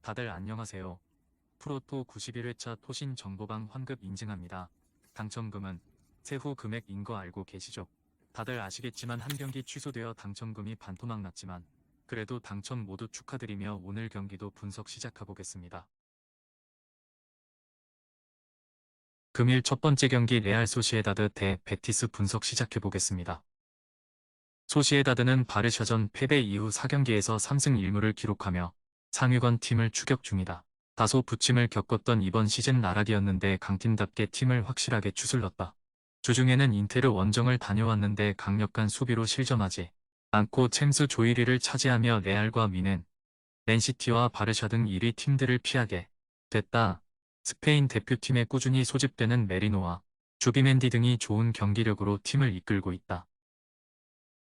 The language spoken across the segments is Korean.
다들 안녕하세요. 프로토 91회차 토신 정보방 환급 인증합니다. 당첨금은 세후 금액인 거 알고 계시죠? 다들 아시겠지만 한 경기 취소되어 당첨금이 반토막 났지만 그래도 당첨 모두 축하드리며 오늘 경기도 분석 시작해보겠습니다. 금일 첫 번째 경기 레알 소시에다드 대 베티스 분석 시작해보겠습니다. 소시에다드는 바르샤전 패배 이후 4경기에서 3승 1무를 기록하며 상위권 팀을 추격 중이다. 다소 부침을 겪었던 이번 시즌 나락이었는데 강팀답게 팀을 확실하게 추슬렀다. 주중에는 인테르 원정을 다녀왔는데 강력한 수비로 실점하지 않고 챔스 조 1위를 차지하며 레알과 미넨, 맨시티와 바르샤 등 1위 팀들을 피하게 됐다. 스페인 대표팀에 꾸준히 소집되는 메리노와 주비멘디 등이 좋은 경기력으로 팀을 이끌고 있다.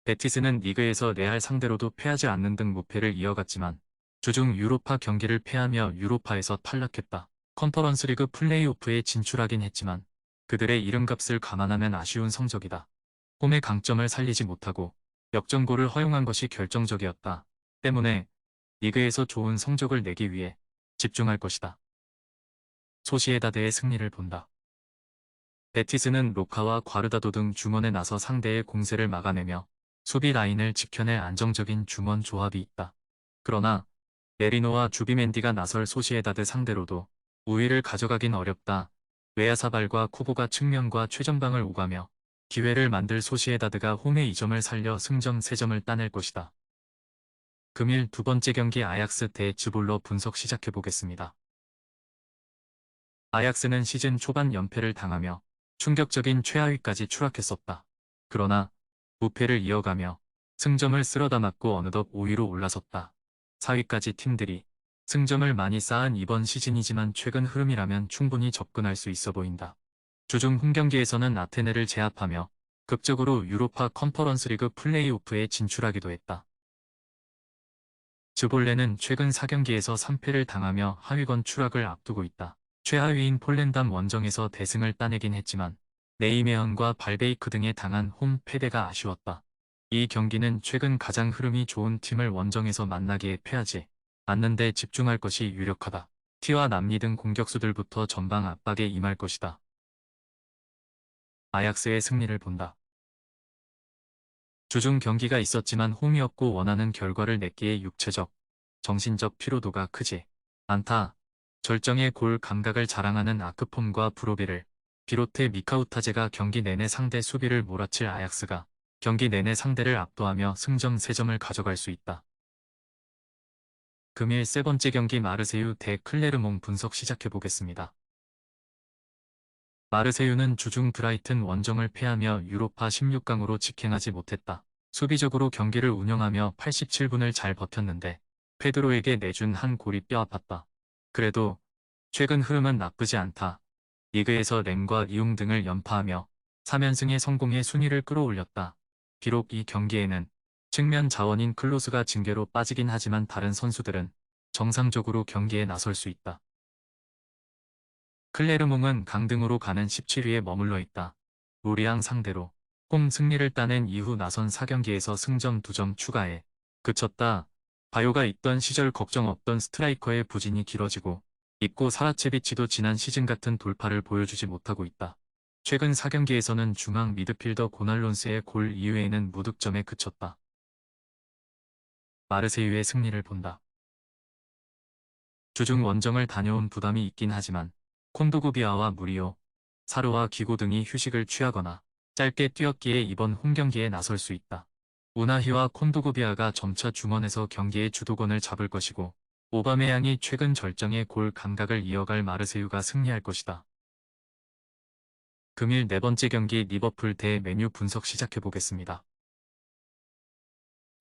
베티스는 리그에서 레알 상대로도 패하지 않는 등 무패를 이어갔지만 주중 유로파 경기를 패하며 유로파에서 탈락했다. 컨퍼런스 리그 플레이오프에 진출하긴 했지만 그들의 이름값을 감안하면 아쉬운 성적이다. 홈의 강점을 살리지 못하고 역전골을 허용한 것이 결정적이었다. 때문에 리그에서 좋은 성적을 내기 위해 집중할 것이다. 소시에다드의 승리를 본다. 베티스는 로카와 과르다도 등 중원에 나서 상대의 공세를 막아내며 수비 라인을 지켜낼 안정적인 중원 조합이 있다. 그러나 메리노와 주비멘디가 나설 소시에다드 상대로도 우위를 가져가긴 어렵다. 웨야사발과 쿠보가 측면과 최전방을 오가며 기회를 만들 소시에다드가 홈의 2점을 살려 승점 3점을 따낼 것이다. 금일 두 번째 경기 아약스 대 즈볼러 분석 시작해보겠습니다. 아약스는 시즌 초반 연패를 당하며 충격적인 최하위까지 추락했었다. 그러나 무패를 이어가며 승점을 쓸어담았고 어느덧 5위로 올라섰다. 4위까지 팀들이 승점을 많이 쌓은 이번 시즌이지만 최근 흐름이라면 충분히 접근할 수 있어 보인다. 주중 홈경기에서는 아테네를 제압하며 극적으로 유로파 컨퍼런스 리그 플레이오프에 진출하기도 했다. 즈볼레는 최근 4경기에서 3패를 당하며 하위권 추락을 앞두고 있다. 최하위인 폴렌담 원정에서 대승을 따내긴 했지만 네이메언과 발베이크 등에 당한 홈 패배가 아쉬웠다. 이 경기는 최근 가장 흐름이 좋은 팀을 원정에서 만나기에 패하지 않는 데 집중할 것이 유력하다. 티와 남리 등 공격수들부터 전방 압박에 임할 것이다. 아약스의 승리를 본다. 주중 경기가 있었지만 홈이었고 원하는 결과를 냈기에 육체적, 정신적 피로도가 크지 않다. 절정의 골 감각을 자랑하는 아크폼과 브로비를 비롯해 미카우타제가 경기 내내 상대 수비를 몰아칠 아약스가 경기 내내 상대를 압도하며 승점 3점을 가져갈 수 있다. 금일 세 번째 경기 마르세유 대 클레르몽 분석 시작해보겠습니다. 마르세유는 주중 브라이튼 원정을 패하며 유로파 16강으로 직행하지 못했다. 수비적으로 경기를 운영하며 87분을 잘 버텼는데 페드로에게 내준 한 골이 뼈아팠다. 그래도 최근 흐름은 나쁘지 않다. 리그에서 램과 리움 등을 연파하며 3연승에 성공해 순위를 끌어올렸다. 비록 이 경기에는 측면 자원인 클로스가 징계로 빠지긴 하지만 다른 선수들은 정상적으로 경기에 나설 수 있다. 클레르몽은 강등으로 가는 17위에 머물러 있다. 로리앙 상대로 홈 승리를 따낸 이후 나선 4경기에서 승점 2점 추가해 그쳤다. 바요가 있던 시절 걱정 없던 스트라이커의 부진이 길어지고 있고 사라체비치도 지난 시즌 같은 돌파를 보여주지 못하고 있다. 최근 4경기에서는 중앙 미드필더 고날론스의 골 이외에는 무득점에 그쳤다. 마르세유의 승리를 본다. 주중 원정을 다녀온 부담이 있긴 하지만 콘도그비아와 무리오, 사르와 기고 등이 휴식을 취하거나 짧게 뛰었기에 이번 홈경기에 나설 수 있다. 우나히와 콘도그비아가 점차 중원에서 경기의 주도권을 잡을 것이고 오바메양이 최근 절정의 골 감각을 이어갈 마르세유가 승리할 것이다. 금일 네 번째 경기 리버풀 대 맨유 분석 시작해보겠습니다.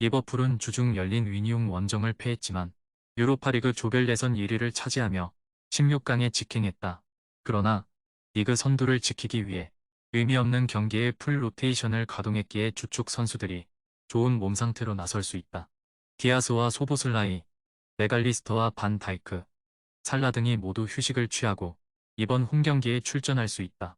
리버풀은 주중 열린 위니움 원정을 패했지만 유로파리그 조별 예선 1위를 차지하며 16강에 직행했다. 그러나 리그 선두를 지키기 위해 의미 없는 경기에 풀 로테이션을 가동했기에 주축 선수들이 좋은 몸 상태로 나설 수 있다. 디아스와 소보슬라이, 메갈리스터와 반 다이크, 살라 등이 모두 휴식을 취하고 이번 홈경기에 출전할 수 있다.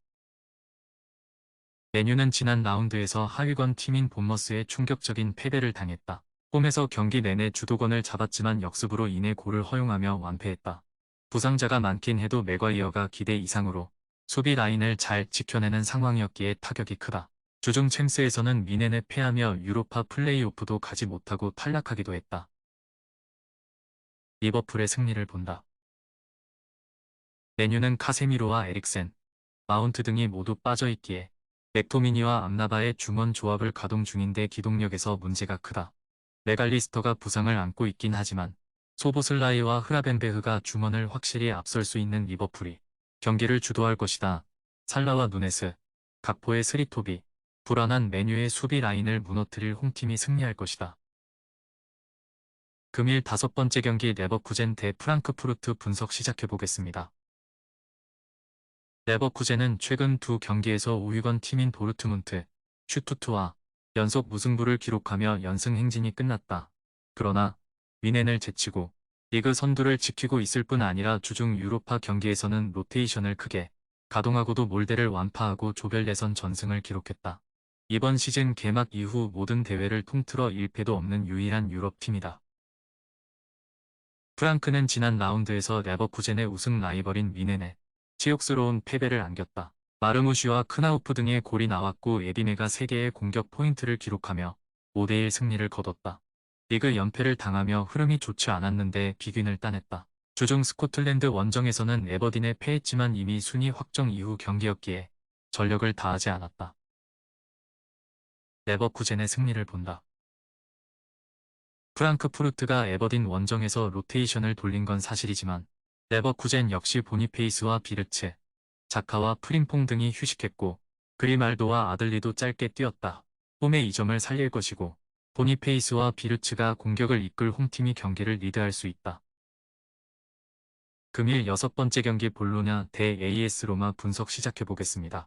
맨유는 지난 라운드에서 하위권 팀인 본머스에 충격적인 패배를 당했다. 홈에서 경기 내내 주도권을 잡았지만 역습으로 인해 골을 허용하며 완패했다. 부상자가 많긴 해도 맥과이어가 기대 이상으로 수비 라인을 잘 지켜내는 상황이었기에 타격이 크다. 주중 챔스에서는 미넨에 패하며 유로파 플레이오프도 가지 못하고 탈락하기도 했다. 리버풀의 승리를 본다. 메뉴는 카세미로와 에릭센, 마운트 등이 모두 빠져있기에 맥토미니와 암라바의 중원 조합을 가동 중인데 기동력에서 문제가 크다. 메갈리스터가 부상을 안고 있긴 하지만 소보슬라이와 흐라벤베흐가 중원을 확실히 앞설 수 있는 리버풀이 경기를 주도할 것이다. 살라와 누네스, 각포의 스리토비, 불안한 메뉴의 수비 라인을 무너뜨릴 홈팀이 승리할 것이다. 금일 5번째 경기 레버쿠젠 대 프랑크푸르트 분석 시작해보겠습니다. 레버쿠젠은 최근 두 경기에서 5위권 팀인 도르트문트, 슈투트와 연속 무승부를 기록하며 연승 행진이 끝났다. 그러나 미넨을 제치고 리그 선두를 지키고 있을 뿐 아니라 주중 유로파 경기에서는 로테이션을 크게 가동하고도 몰대를 완파하고 조별 예선 전승을 기록했다. 이번 시즌 개막 이후 모든 대회를 통틀어 1패도 없는 유일한 유럽팀이다. 프랑크는 지난 라운드에서 레버쿠젠의 우승 라이벌인 미넨에 치욕스러운 패배를 안겼다. 마르무시와 크나우프 등의 골이 나왔고 에비메가 3개의 공격 포인트를 기록하며 5대1 승리를 거뒀다. 리그 연패를 당하며 흐름이 좋지 않았는데 비균을 따냈다. 주중 스코틀랜드 원정에서는 에버딘에 패했지만 이미 순위 확정 이후 경기였기에 전력을 다하지 않았다. 레버쿠젠의 승리를 본다. 프랑크푸르트가 에버딘 원정에서 로테이션을 돌린 건 사실이지만 레버쿠젠 역시 보니페이스와 비르츠, 자카와 프림퐁 등이 휴식했고 그리말도와 아들리도 짧게 뛰었다. 홈의 이 점을 살릴 것이고 보니페이스와 비르츠가 공격을 이끌 홈팀이 경기를 리드할 수 있다. 금일 6번째 경기 볼로냐 대 AS 로마 분석 시작해보겠습니다.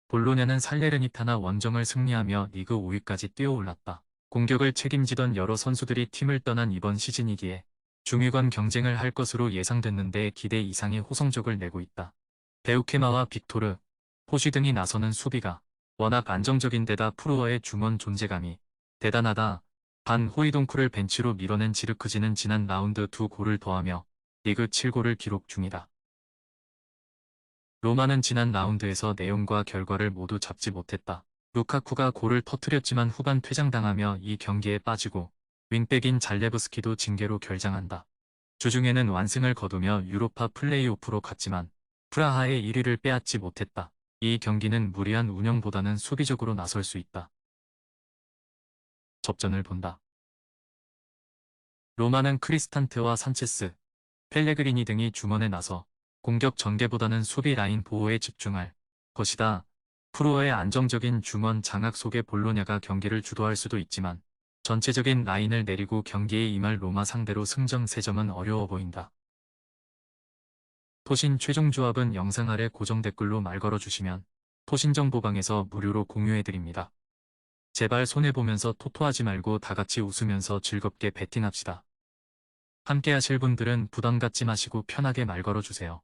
볼로냐는 살레르니타나 원정을 승리하며 리그 5위까지 뛰어올랐다. 공격을 책임지던 여러 선수들이 팀을 떠난 이번 시즌이기에 중위권 경쟁을 할 것으로 예상됐는데 기대 이상의 호성적을 내고 있다. 베우케마와 빅토르, 포시 등이 나서는 수비가 워낙 안정적인 데다 프루어의 중원 존재감이 대단하다. 반 호이동크를 벤치로 밀어낸 지르크지는 지난 라운드 2골을 더하며 리그 7골을 기록 중이다. 로마는 지난 라운드에서 내용과 결과를 모두 잡지 못했다. 루카쿠가 골을 터뜨렸지만 후반 퇴장당하며 이 경기에 빠지고 윙백인 잘레브스키도 징계로 결장한다. 주중에는 완승을 거두며 유로파 플레이오프로 갔지만 프라하의 1위를 빼앗지 못했다. 이 경기는 무리한 운영보다는 수비적으로 나설 수 있다. 접전을 본다. 로마는 크리스탄테와 산체스, 펠레그리니 등이 중원에 나서 공격 전개보다는 수비 라인 보호에 집중할 것이다. 프로의 안정적인 중원 장악 속에 볼로냐가 경기를 주도할 수도 있지만 전체적인 라인을 내리고 경기에 임할 로마 상대로 승점 3점은 어려워 보인다. 토신 최종 조합은 영상 아래 고정 댓글로 말 걸어주시면 토신정보방에서 무료로 공유해드립니다. 제발 손해보면서 토토하지 말고 다같이 웃으면서 즐겁게 베팅합시다. 함께 하실 분들은 부담 갖지 마시고 편하게 말 걸어주세요.